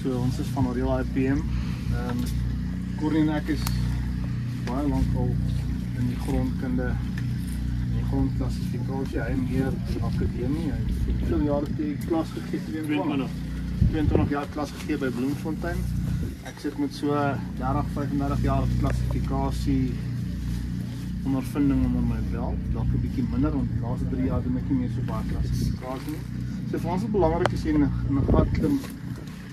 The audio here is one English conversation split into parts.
so ons is van Real IPM. Corrie en ek is baie lank al in die grondkunde, in die grondklassifikasie, hy meer die akademie, hy het veel jare die klas gegee, 22 jaar klas gegee by Bloemfontein. Ek sit met so 30-35 jaar klassifikasie ondervinding onder my belt, dalk 'n bietjie minder, want die laaste 3 jaar doen ek nie meer so baie klassifikasie nie. So vir ons is belangrik as jy in 'n gat klim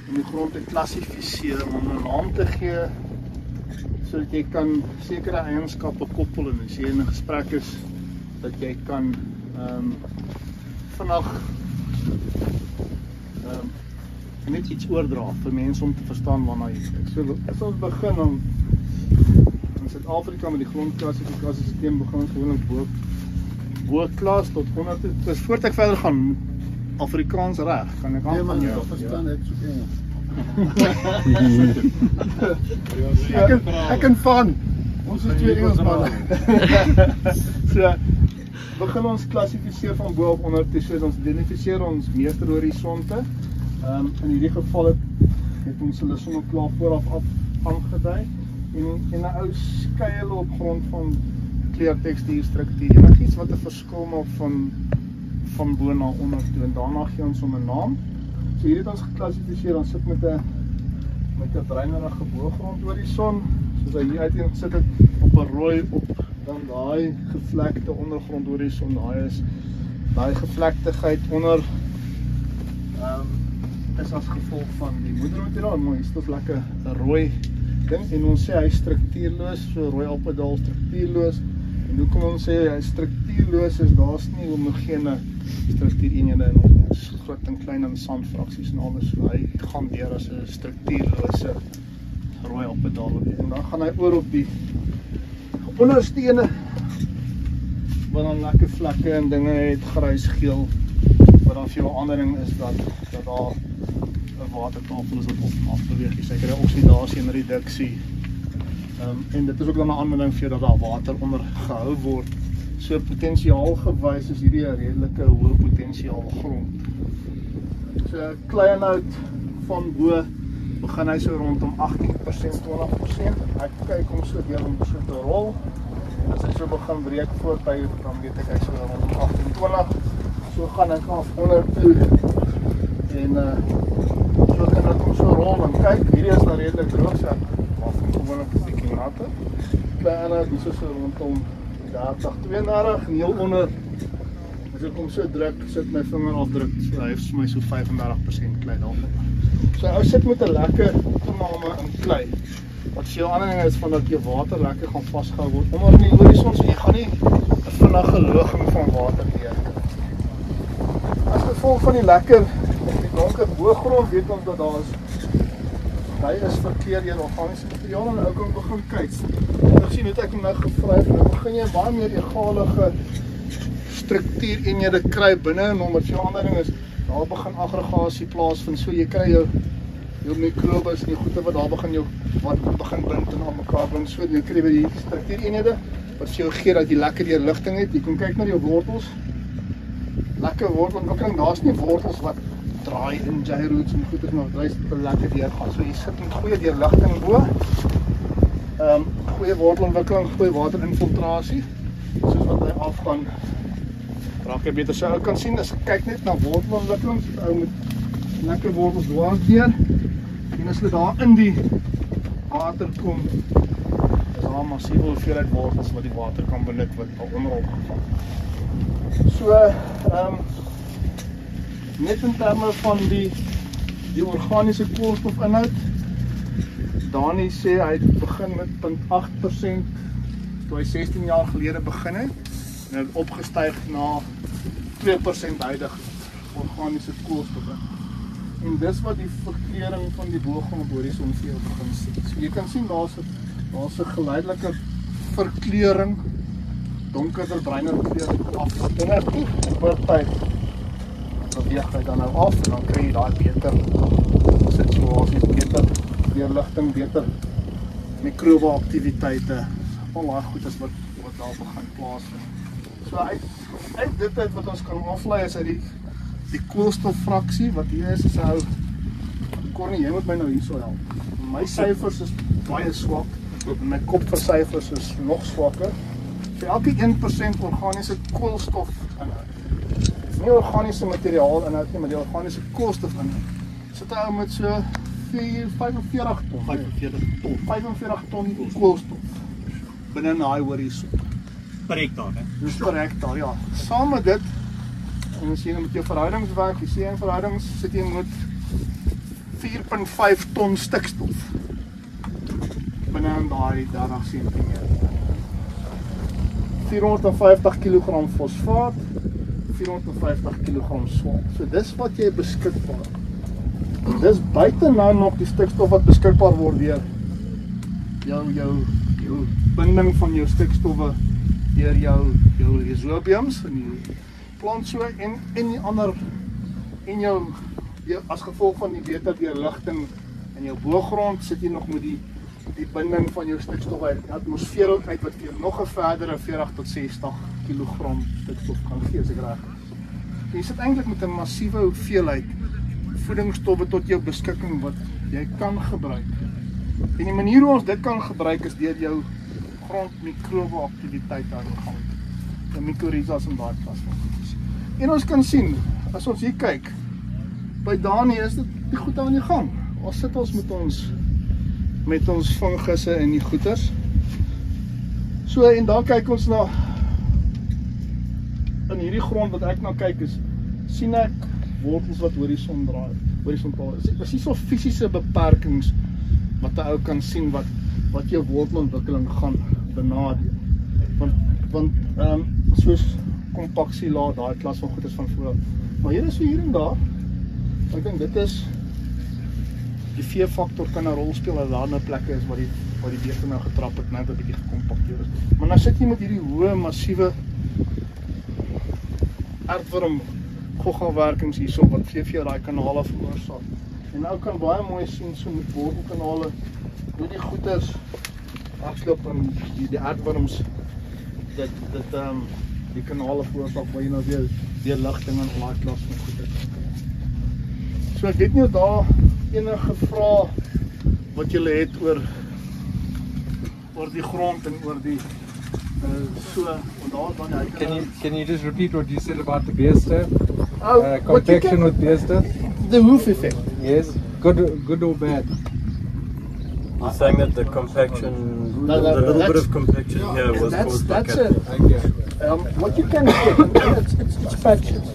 om die grond te klassifiseer, om 'n naam te gee, sodat jy kan sekere eienskappe koppel en as jy in 'n gesprek is, dat jy kan vinnig net iets oordra vir mense om te verstaan waarna jy kyk. So as ons begin om in Suid-Afrika met die grondklassifikasiesisteem begin ons gewoonlik bo klas tot 100. Dus voordat ek verder gaan, Afrikaans reg, kan ek aan van jou? Ja, verstaan ek so Ek kan van. Ons is twee Engelsmanne. So, begin ons klassifiseer van bo af onder, so ons identifiseer ons meesterhorisonte. In hierdie geval het ons hulle sommer klaar vooraf aangedui. En 'n ou skei hulle op grond van kleur, tekstuur, struktuur, enigiets wat 'n verskil maak van bo na onder toe. En daarna gee ons hom 'n naam. So hier het ons geklassifiseer, ons sit met 'n bruinerige bo-grondhorison, soos hy hier uiteengesit het, op 'n rooi op dan daai gevlekte ondergrondhorison. Daai gevlektigheid onder is as gevolg van die moedermateriaal, maar hier is toch lekker 'n rooi ding, en ons sê hy is struktuurloos, so rooi appeldaal struktuurloos. En hoekom ons sê hy is struktuurloos is, daar's nie homogene struktuureenhede in ons groot en klein en sandfraksies en alles, so hy gaan deur as 'n struktuurlose rooi appeldaal. En dan gaan hy oor op die onderstene, wat dan lekker vlekke en dinge het, grys, geel, wat dan vir jou aandering is dat daar 'n watertafel is wat op en af beweeg, die sekere oksidasie en reduksie. En dit is ook dan 'n aanwending vir dat daar water onder gehou word. So potensiaal gewys is hierdie 'n redelike hoë potensiaal grond. So klei-inhoud van bo begin hy so rondom 18%, 20%. Ek kyk om so deur om so te rol. En as hy so begin breek voorby, dan weet ek hy so rondom 28. So gaan ek af onder toe. En so kan ek om so rol en kyk, hierdie is nou redelik droog, so ek maak hom gewoonlik 'n bietjie natter. Klei-inhoud hier so rondom 30, 32, en heel onder, as ek hom so druk, sit my vinger afdruk, so hy heeft vir my so 35% klei daarvan. So ou sit met 'n lekker toename in klei, wat vir jou ander is van dat jou water lekker gaan vasgehou word onder die horison, so jy gaan nie 'n vinnige loging van water hê. As gevolg van die lekker donker boogrond weet ons dat hy is verkeer deur organiese materiaal en ou kan begin kyk. Nou sien het ek hom nou gevryf, nou begin jy baie meer egalige struktuureenhede kry binne en hom, wat jou ander ding is, daar begin aggregasie plaasvind, so jy kry jou mikrobes en die goede wat daar begin bind en aan mekaar bind, so jy kry by die struktuureenhede, wat vir jou gee dat jy lekker deurligting het. Jy kan kyk na jou wortels, lekker wortelontwikkeling, daar's nie wortels wat draai in J-roots en goed is, maar het te lekker deurgaan. So jy sit met goeie deurligting bo, goeie wortelontwikkeling, goeie waterinfiltrasie, soos wat hy afgaan, raak jy beter. So ou kan sien, as ek kyk net na wortelontwikkeling, so ou met lekker wortels dwars deur, en as hulle daar in die water kom, is daar 'n massiewe hoeveelheid wortels wat die water kan benut, wat al onderop gegaan. So, net in terme van die organiese koolstofinhoud, Dani sê hy het begin met 0.8% toe hy 16 jaar gelede begin het, en het opgestyg na 2% huidig organiese koolstof. En dis wat die verkleuring van die bo-grondhorison vir jou begin sien. So jy kan sien daar's 'n geleidelike verkleuring, donkerder, bruiner kleur af. En oor tyd beweeg hy dan nou af en dan kry jy daai beter situasies, beter deurligting, beter mikrobe aktiwiteite, al daai goed is wat daar begin plaasvind. So uit dit wat ons kan aflei is uit die koolstoffraksie wat hier is 'n Cornie, jy moet my nou hierso help. My syfers is baie swak en my kop vir syfers is nog swakker. Vir elke 1% organiese koolstofinhoud, nie organiese materiaal inhoud nie, maar die organiese koolstofinhoud, sit 'n ou met so 45 ton koolstof binne 'n daai horison. Per hektaar, hè? Dis per hektaar, ja. Saam met dit, en as jy met jou verhoudingswerk, jy sien in verhoudings sit jy met 4.5 ton stikstof binne in daai 30 cm. 450 kg fosfaat, 450 kg swael. So dis wat jy beskikbaar. Dis buite nou nog die stikstof wat beskikbaar word deur jou binding van jou stikstowwe deur jou rhizobiums in die plant so en die ander en jou as gevolg van die beter deurligting in jou boogrond sit jy nog met die binding van jou stikstof uit die atmosfeer uit wat vir nog 'n verdere 40 tot 60 kg stikstof kan gee as ek reg is. Jy sit eintlik met 'n massiewe hoeveelheid voedingsstowwe tot jou beskikking wat jy kan gebruik. En die manier hoe ons dit kan gebruik is deur jou grondmikrobe aktiwiteit aan die gang. Die mycorrhizas en daai klas van goedjies. En ons kan sien, as ons hier kyk, by Dani is dit die goed aan die gang. Ons sit ons met ons fungusse en die goeters. So en dan kyk ons na in hierdie grond wat ek nou kyk is sien ek wortels wat horisontaal is. Dis nie so fisiese beperkings wat 'n ou kan sien wat jou wortelontwikkeling gaan benadeel. Want soos kompaksielaat, daai klas van goeders van voor. Maar hier is so hier en daar. Ek dink dit is die V-faktor kan 'n rol speel as daar nou plekke is waar die beeste nou getrap het, net 'n bietjie gekompakteer is. Maar nou sit jy met hierdie hoë massiewe aardworm goggawerkings hierso wat vir jou daai kanale veroorsaak. En nou kan baie mooi sien so met wortelkanale hoe die goeters afloop en die aardworms die kanale veroorsaak waar jy nou weer ligting en daai klas van goeters. So ek weet nie of daar enige vrae wat julle het oor die grond en oor die Can you just repeat what you said about the beeste? Compaction with beeste? The hoof effect. Yes. Good or bad? You're saying that the compaction, the little bit of compaction here was caused by cattle. What you can get, it's factors.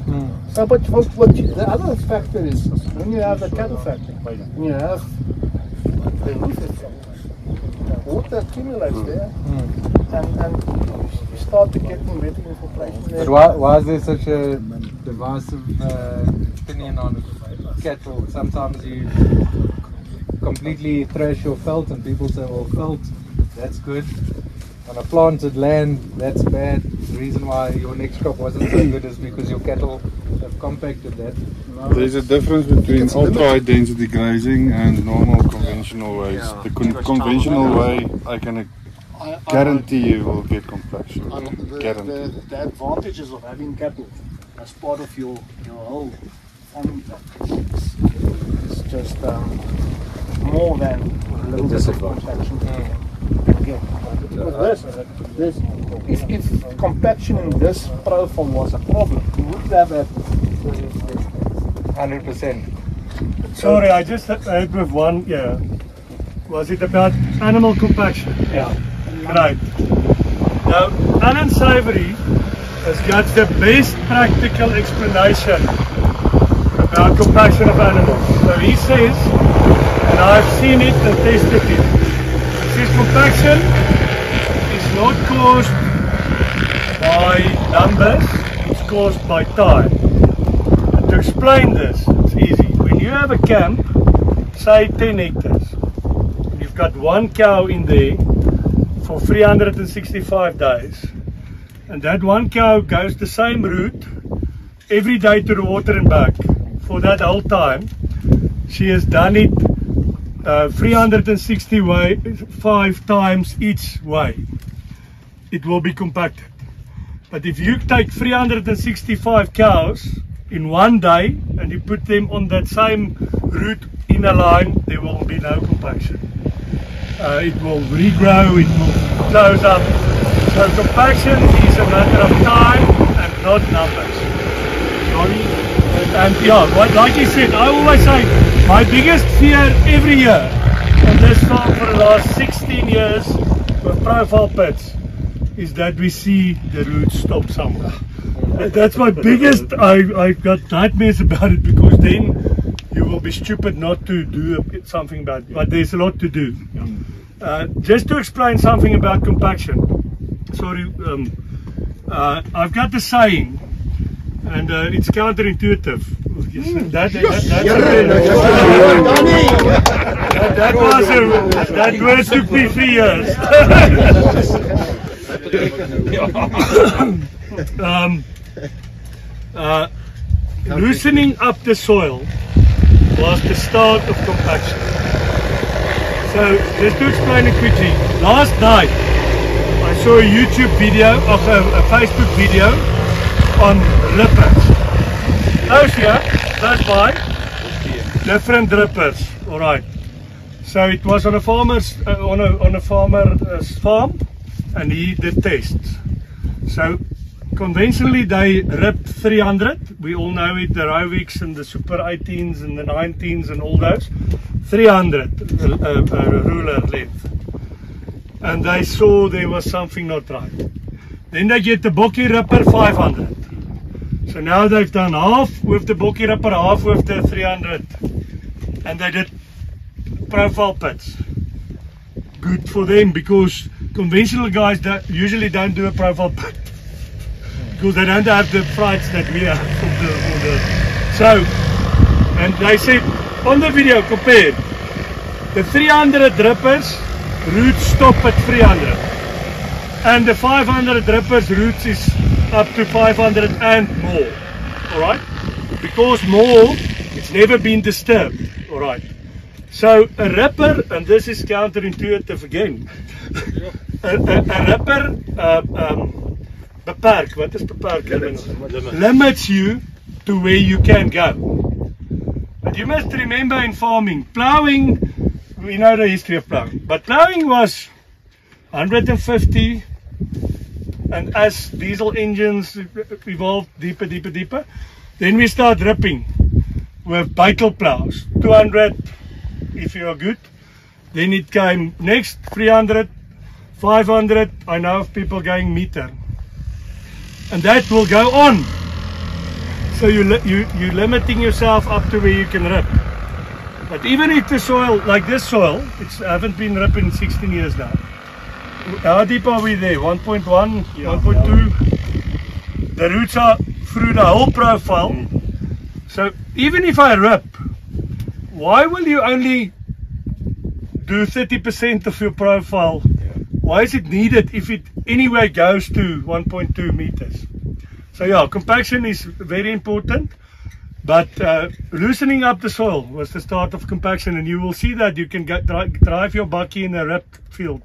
So, but the other factor is when you have the cattle factor, when you have the hoof effect, water accumulates there, and you start to get better infiltration there. But why is there such a divisive opinion on cattle? Sometimes you completely thrash your felt and people say, well, felt, that's good. On a planted land, that's bad. The reason why your next crop wasn't so good is because your cattle have compacted that. There's a difference between ultra-high density grazing and normal conventional ways. Yeah. The conventional way, I can guarantee you will get compaction. The advantages of having cattle as part of your whole farming practice is just more than a little bit of compaction. Again, because if compaction in this profile was a problem, we would have had 100%. Sorry, I just had with one, yeah. Was it about animal compaction? Yeah. Right. Now, Alan Savory has got the best practical explanation about compaction of animals. So he says, and I've seen it and tested it, he says compaction is not caused by numbers, it's caused by time. And to explain this, it's easy. When you have a camp, say 10 hectares, and you've got one cow in there for 365 days, and that one cow goes the same route every day to the water and back for that whole time. She has done it 365 times each way. It will be compacted. But if you take 365 cows in one day and you put them on that same route in a line, there will be no compaction. It will regrow, it will close up. So compaction is a matter of time and not numbers. Sorry. And yeah, like you said, I always say, my biggest fear every year on this farm for the last 16 years with profile pits is that we see the roots stop somewhere. That's my biggest, I've got nightmares about it, because then you will be stupid not to do something about it, but there's a lot to do. Just to explain something about compaction, sorry, I've got the saying, and it's counterintuitive. That word took me 3 years. Loosening up the soil was the start of compaction. So just to explain it quickly, last night I saw a YouTube video of a Facebook video on rippers. Those here, that's by different rippers. All right. So it was on a farmer's farmer's farm, and he did tests. So conventionally they ripped 300. We all know it, the Roviks and the Super 18s and the 19s and all those. 300 ruler length. And they saw there was something not right. Then they get the Bokkie Ripper 500. So now they've done half with the Bokkie Ripper, half with the 300. And they did profile pits. Good for them, because conventional guys usually don't do a profile pit. Because they don't have the frights that we have. So, and they said on the video, compared the 300 rippers, roots stop at 300, and the 500 rippers roots is up to 500 and more. All right, because more, it's never been disturbed. All right. So a ripper, and this is counterintuitive again. a ripper beperk, what is beperk? Limits you to where you can go. But you must remember, in farming, ploughing, we know the history of ploughing, but ploughing was 150, and as diesel engines evolved deeper, then we start ripping with Beitel ploughs, 200 if you are good. Then it came next 300, 500, I know of people going meter, and that will go on. So you're limiting yourself up to where you can rip. But even if the soil, like this soil, I haven't been ripping in 16 years now. How deep are we there? 1.1, 1.2? The roots are through the whole profile. So even if I rip, why will you only do 30% of your profile? Why is it needed if it anyway goes to 1.2 meters? So yeah, compaction is very important, but loosening up the soil was the start of compaction, and you will see that you can drive your bakkie in a ripped field.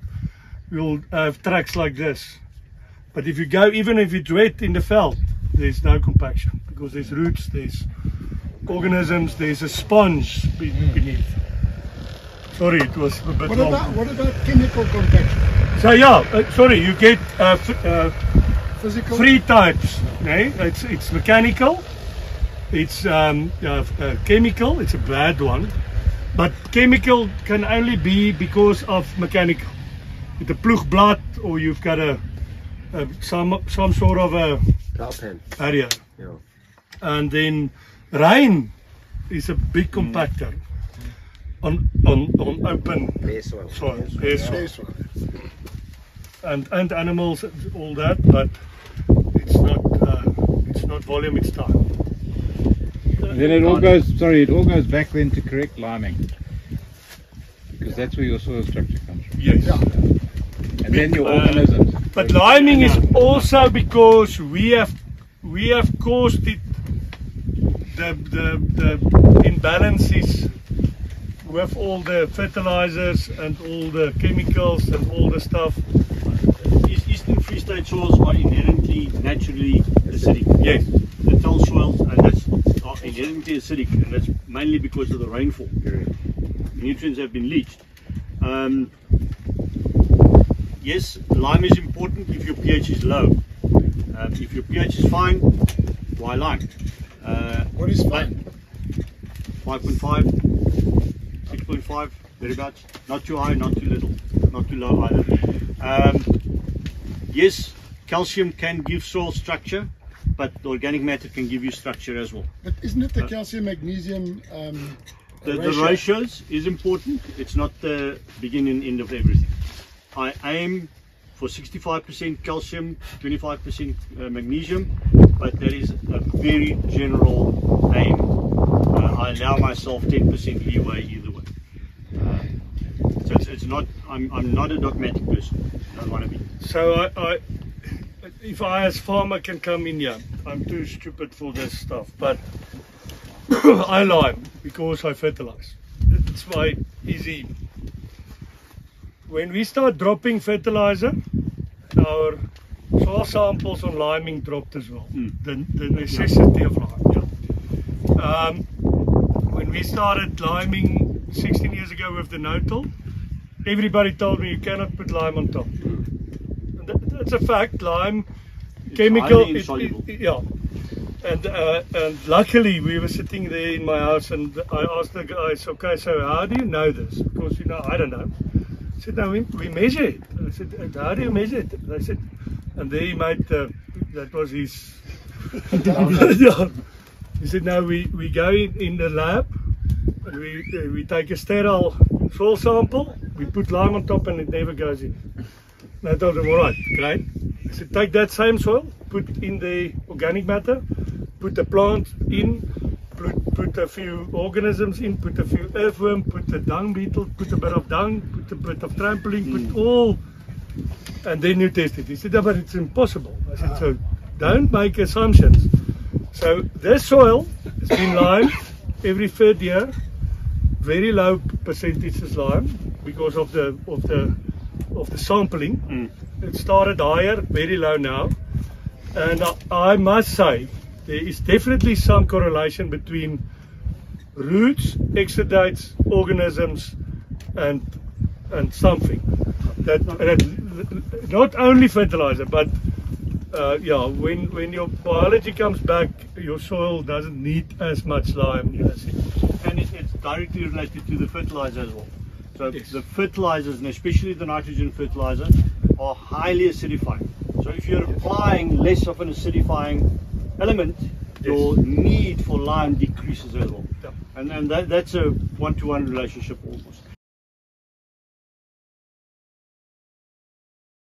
You'll have tracks like this. But if you go, even if it's wet in the veld, there's no compaction, because there's roots, there's organisms, there's a sponge beneath. Sorry, it was a bit long. What about chemical compaction? So yeah, sorry, you get Physical? 3 types. Okay? It's mechanical, it's chemical, it's a bad one, but chemical can only be because of mechanical. With a ploegblad, or you've got some sort of a area. Yeah. And then rain is a big compactor on open Bare soil. soil, bare soil. And animals, all that, but it's not volume, it's time. And then it all goes back then to correct liming, because that's where your soil structure comes from. Yes. And then your organisms. But liming is also because we have caused it, the imbalances with all the fertilizers and all the chemicals and all the stuff. Eastern Free State soils are inherently naturally acidic. Yes. The tall soils, and that's are inherently acidic, and that's mainly because of the rainfall. nutrients have been leached. Yes, lime is important if your pH is low. If your pH is fine, why lime? What is fine? 5.5, 6.5, thereabouts. Not too high, not too little, not too low either. Yes, calcium can give soil structure, but the organic matter can give you structure as well. But isn't it the calcium magnesium The ratios is important. It's not the beginning and end of everything. I aim for 65% calcium, 25% magnesium, but that is a very general aim. I allow myself 10% leeway either way. So it's not. I'm not a dogmatic person. I don't want to be. So if I as farmer can come in here, I'm too stupid for this stuff, but I lime because I fertilize. It's my easy. When we start dropping fertilizer, our soil samples on liming dropped as well. The necessity of lime. Yeah. When we started liming 16 years ago with the no-till, everybody told me you cannot put lime on top. That's a fact. Lime, it's chemical, yeah. And luckily we were sitting there in my house, and I asked the guys, okay, so how do you know this? Because I don't know. I said, no, we measure it. I said, how do you measure it? They said, and there he made that was his. Yeah. He said, no, we go in the lab, and we take a sterile soil sample, we put lime on top, and it never goes in. And I told him, all right, great. I said, take that same soil, put in the organic matter, put the plant in, put a few organisms in, put a few earthworm, put the dung beetle, put a bit of dung, put a bit of trampoline, put all, and then you test it. He said, no, but it's impossible. I said, so don't make assumptions. So this soil has been limed every third year, very low percentages lime because of the sampling. It started higher, very low now, and I must say there is definitely some correlation between roots, exudates, organisms, and something that not only fertilizer, but yeah, when your biology comes back, your soil doesn't need as much lime as it. And it's directly related to the fertilizer as well. So yes. The fertilizers, and especially the nitrogen fertilizer, are highly acidifying. So if you're applying less of an acidifying element, your need for lime decreases as well. Yeah. And that's a one-to-one relationship almost.